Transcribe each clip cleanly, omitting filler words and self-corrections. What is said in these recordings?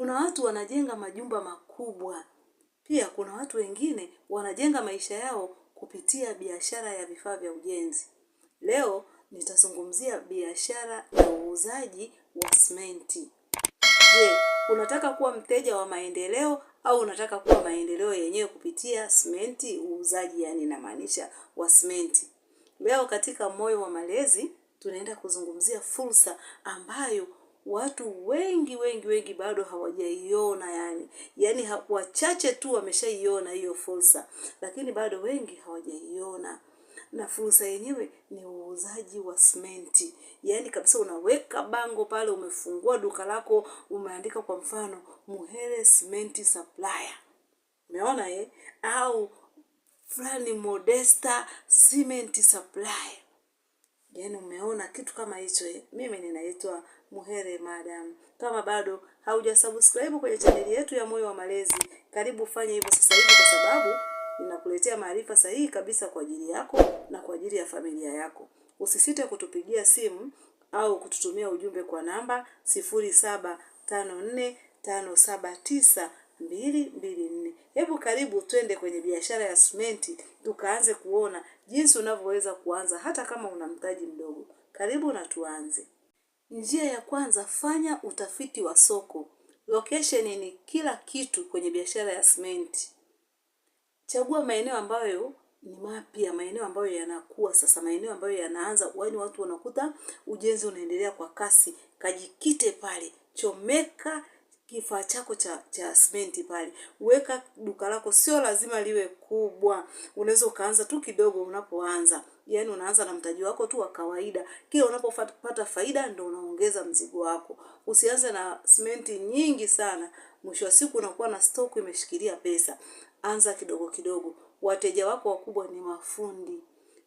Kuna watu wanajenga majumba makubwa. Pia kuna watu wengine wanajenga maisha yao kupitia biashara ya vifaa vya ujenzi. Leo nitazungumzia biashara ya uuzaji wa simenti. Je, unataka kuwa mteja wa maendeleo au unataka kuwa maendeleo yenyewe kupitia simenti? Uuzaji yani inamaanisha wa simenti. Leo katika Moyo wa Malezi tunaenda kuzungumzia fursa ambayo watu wengi bado hawajaiona yani wachache tu wameshaiona hiyo fursa, lakini bado wengi hawajaiona. Na fursa yenyewe ni uuzaji wa simenti. Yani kabisa unaweka bango pale, umefungua duka lako, umeandika kwa mfano Muhere Cement Supplier. Umeona au fulani Modesta Cement Supplier. Yani umeona kitu kama hicho Mimi ninaitwa Muhere Madam. Kama bado haujasubscribe kwenye channel yetu ya Moyo wa Malezi, karibu fanya hivyo sasa hivi, kwa sababu ninakuletea maarifa sahihi kabisa kwa ajili yako na kwa ajili ya familia yako. Usisite kutupigia simu au kututumia ujumbe kwa namba 0754579224. Hebu karibu twende kwenye biashara ya simenti, tukaanze kuona jinsi unavyoweza kuanza hata kama una mtaji mdogo. Karibu na tuanze. Njia ya kwanza, fanya utafiti wa soko. Location ni kila kitu kwenye biashara ya simenti. Chagua maeneo ambayo ni mapya, maeneo ambayo yanakuwa sasa, maeneo ambayo yanaanza, watu wanakuta ujenzi unaendelea kwa kasi. Kajikite pale, chomeka kifaa chako cha simenti pale. Weka duka lako, sio lazima liwe kubwa. Unaweza ukaanza tu kidogo unapoanza. Yani unaanza na mtaji wako tu wa kawaida. Kila unapopata faida ndio unaongeza mzigo wako. Usianze na simenti nyingi sana. Mwisho wa siku unakuwa na stock imeshikilia pesa. Anza kidogo kidogo. Wateja wako wakubwa ni mafundi.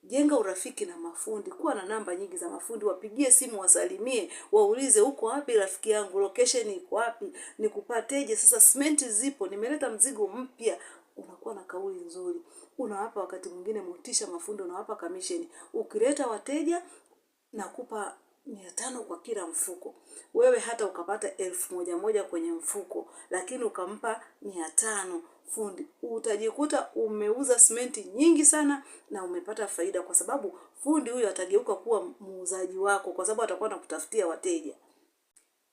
Jenga urafiki na mafundi. Kuwa na namba nyingi za mafundi, wapigie simu, wasalimie, waulize uko wapi rafiki yangu, location iko wapi, nikupateje sasa simenti zipo, nimeleta mzigo mpya. Unakuwa na kauli nzuri. Unawapa wakati mwingine motisha mafundi, unawapa commission. Ukileta wateja nakupa 500 kwa kila mfuko. Wewe hata ukapata 1000 kwenye mfuko, lakini ukampa 500 fundi, utajikuta umeuza simenti nyingi sana na umepata faida, kwa sababu fundi huyo atageuka kuwa muuzaji wako, kwa sababu atakuwa anakutafutia wateja.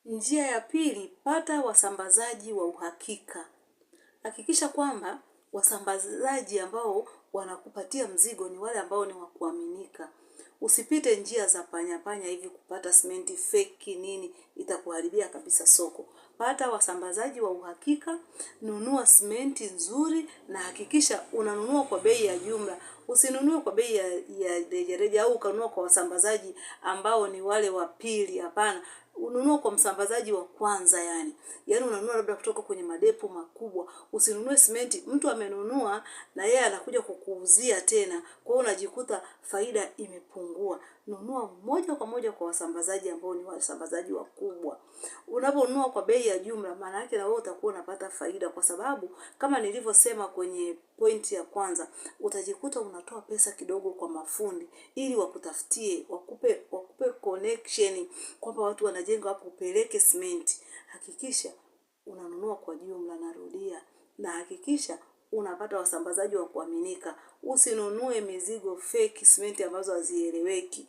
Njia ya pili, pata wasambazaji wa uhakika. Hakikisha kwamba wasambazaji ambao wanakupatia mzigo ni wale ambao ni wa kuaminika. Usipite njia za panya hivi kupata simenti fake nini, itakuharibia kabisa soko. Pata wasambazaji wa uhakika, nunua simenti nzuri, na hakikisha unanunua kwa bei ya jumla. Usinunue kwa bei ya rejareja au ukanunua kwa wasambazaji ambao ni wale wa pili, hapana. Ununue kwa msambazaji wa kwanza yani unanunua labda kutoka kwenye madepo makubwa. Usinunue simenti mtu amenunua na yeye anakuja kukuuzia tena, kwa hiyo unajikuta faida imepungua. Nunua moja kwa moja kwa wasambazaji ambao ni wasambazaji wakubwa. Unaponunua kwa bei ya jumla, maana yake na wewe utakuwa unapata faida, kwa sababu kama nilivyosema kwenye pointi ya kwanza, utajikuta unatoa pesa kidogo kwa mafundi ili wakutafutie, wakupe connection kwamba watu wanajenga hapo, upeleke simenti. Hakikisha unanunua kwa jumla, narudia, na hakikisha unapata wasambazaji wa kuaminika. Usinunue mizigo fake, simenti ambazo hazieleweki.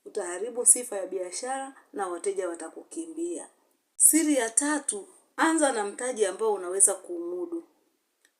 Utaharibu sifa ya biashara na wateja watakukimbia. Siri ya tatu, anza na mtaji ambao unaweza kuumudu.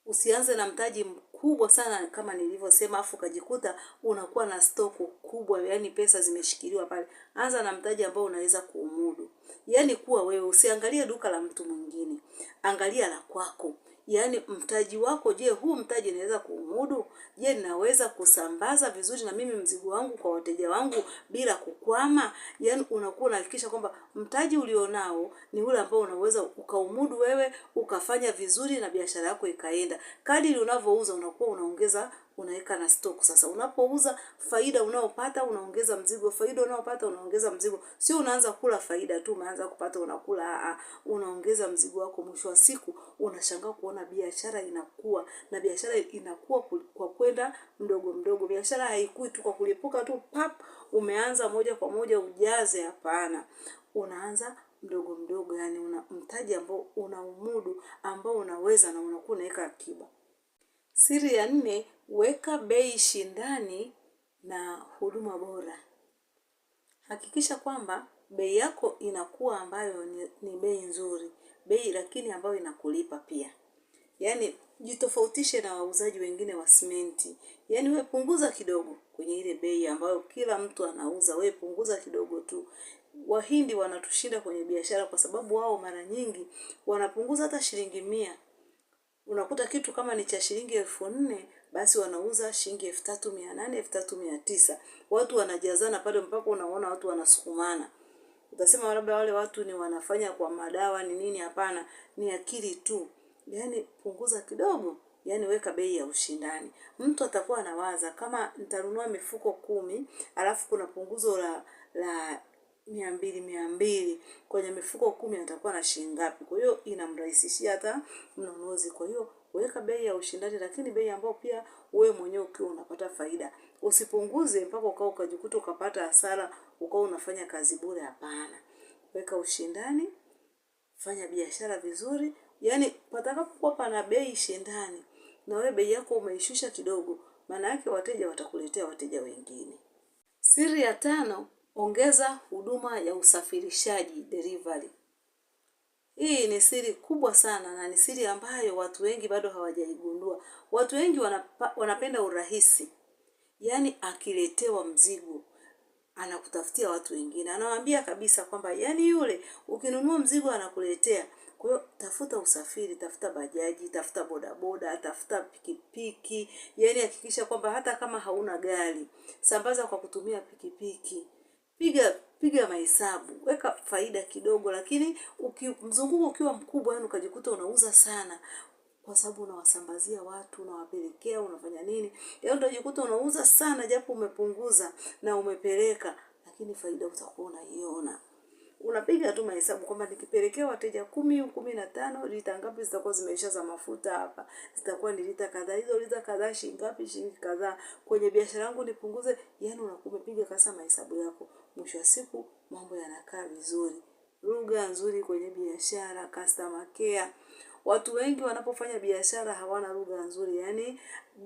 Usianze na mtaji mkubwa sana kama nilivyosema afu kajikuta unakuwa na stock kubwa, yani pesa zimeshikiliwa pale. Anza na mtaji ambao unaweza kuumudu. Yani kuwa wewe, usiangalie duka la mtu mwingine, angalia la kwako. Yani mtaji wako, je, huu mtaji naweza kuumudu? Je, ninaweza kusambaza vizuri na mimi mzigo wangu kwa wateja wangu bila kukwama? Yani unakuwa unahakikisha kwamba mtaji ulionao ni ule ambao unaweza ukaumudu wewe, ukafanya vizuri na biashara yako ikaenda. Kadiri unavyouza unakuwa unaongeza, unaweka na stock. Sasa unapouza, faida unaopata unaongeza mzigo, faida unaopata unaongeza mzigo. Sio unaanza kula faida tu, unaanza kupata unakula, unaongeza mzigo wako. Mwisho wa siku unashangaa kuona biashara inakuwa, na biashara inakuwa kwa kwenda mdogo mdogo. Biashara haikui tu kwa kulipuka tu pap umeanza moja kwa moja ujaze, hapana. Unaanza mdogo mdogo, yani una mtaji ambao unaumudu, ambao unaweza na unakuwa unaweka akiba. Siri ya 4, weka bei shindani na huduma bora. Hakikisha kwamba bei yako inakuwa ambayo ni bei nzuri, bei lakini ambayo inakulipa pia. Yaani jitofautishe na wauzaji wengine wa simenti. Yaani wewe punguza kidogo kwenye ile bei ambayo kila mtu anauza, wewe punguza kidogo tu. Wahindi wanatushinda kwenye biashara kwa sababu wao mara nyingi wanapunguza hata shilingi 100. Unakuta kitu kama ni cha shilingi 4,000 basi wanauza shilingi 3,800, 3,900. Watu wanajazana pale mpaka unaona watu wanasukumana. Utasema labda wale watu ni wanafanya kwa madawa ni nini? Hapana, ni akili tu. Yaani punguza kidogo, yaani weka bei ya ushindani. Mtu atakuwa anawaza kama nitanunua mifuko 10, alafu kuna punguzo la 200 kwenye mifuko 10 atakuwa na shilingi ngapi? Kwa hiyo inamrahisishia hata mnunuzi. Kwa hiyo weka bei ya ushindani, lakini bei ambayo pia wewe mwenyewe ukiwa unapata faida. Usipunguze mpaka ukajikuta ukapata hasara, ukao unafanya kazi bure. Hapana. Weka ushindani, fanya biashara vizuri. Yaani patakapokuwa pana bei shindani na wewe bei yako umeishusha kidogo, maana yake wateja watakuletea wateja wengine. Siri ya 5, ongeza huduma ya usafirishaji, delivery. Hii ni siri kubwa sana na ni siri ambayo watu wengi bado hawajaigundua. Watu wengi wanapenda urahisi. Yaani akiletewa mzigo anakutafutia watu wengine. Anawaambia kabisa kwamba yaani yule ukinunua mzigo anakuletea. Kwa hiyo tafuta usafiri, tafuta bajaji, tafuta bodaboda, tafuta pikipiki. Yaani hakikisha kwamba hata kama hauna gari, sambaza kwa kutumia pikipiki. Piga mahesabu, weka faida kidogo, lakini mzunguko ukiwa mkubwa, yani ukajikuta unauza sana kwa sababu unawasambazia watu, unawapelekea, unafanya nini? Yaani utajikuta unauza sana japo umepunguza na umepeleka, lakini faida utakuwa unaiona. Unapiga tu mahesabu kwamba nikipelekea wateja 10, 15, lita ngapi zitakuwa zimeisha za mafuta hapa. Zitakuwa ni lita kadhaa. Hizo lita kadhaa shilingi ngapi? Shilingi kadhaa. Kwenye biashara yangu nipunguze, yani unakupiga kasa mahesabu yako. Mwisho wa siku mambo yanakaa vizuri. Lugha nzuri kwenye biashara, customer care. Watu wengi wanapofanya biashara hawana lugha nzuri. Yaani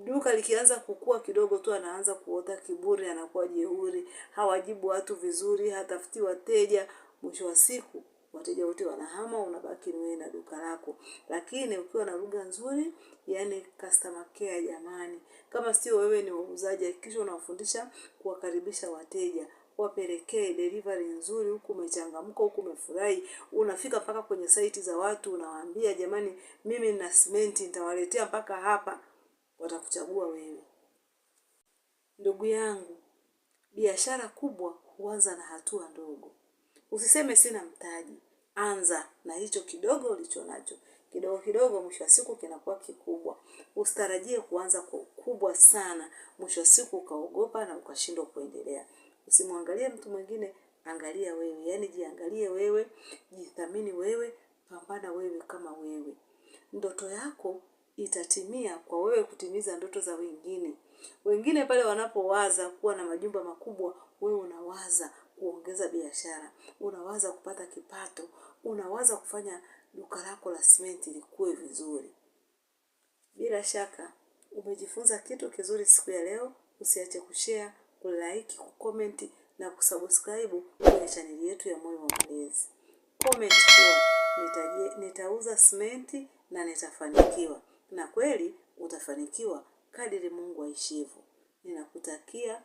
duka likianza kukua kidogo tu anaanza kuota kiburi, anakuwa jeuri, hawajibu watu vizuri, hatafuti wateja. Mwisho wa siku wateja wote wanahama, unabaki wewe na duka lako. Lakini ukiwa na lugha nzuri, yani customer care jamani. Kama sio wewe ni wauzaji, hakikisha unawafundisha kuwakaribisha wateja. Wapelekee delivery nzuri, huku umechangamka, huku umefurahi. Unafika mpaka kwenye site za watu unawaambia jamani mimi nina simenti nitawaletea mpaka hapa. Watakuchagua wewe. Ndugu yangu, biashara kubwa huanza na hatua ndogo. Usiseme sina mtaji. Anza na hicho kidogo ulicho nacho. Kidogo kidogo mwisho wa siku kinakuwa kikubwa. Usitarajie kuanza kubwa sana. Mwisho wa siku ukaogopa na ukashindwa kuendelea. Usimwangalie mtu mwingine, angalia wewe. Yaani jiangalie wewe, jithamini wewe, pambana wewe kama wewe. Ndoto yako itatimia kwa wewe kutimiza ndoto za wengine. Wengine pale wanapowaza kuwa na majumba makubwa, wewe unawaza kuongeza biashara, unawaza kupata kipato, unawaza kufanya duka lako la simenti likue vizuri. Bila shaka umejifunza kitu kizuri siku ya leo. Usiache kushare, kulike, kucomment na kusubscribe kwenye channel yetu ya Moyo wa Malezi. Comment kuwa nitauza simenti na nitafanikiwa. Na kweli utafanikiwa kadiri Mungu aishivyo. Ninakutakia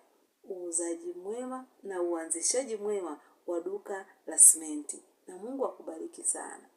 uuzaji mwema na uanzishaji mwema wa duka la simenti. Na Mungu akubariki sana.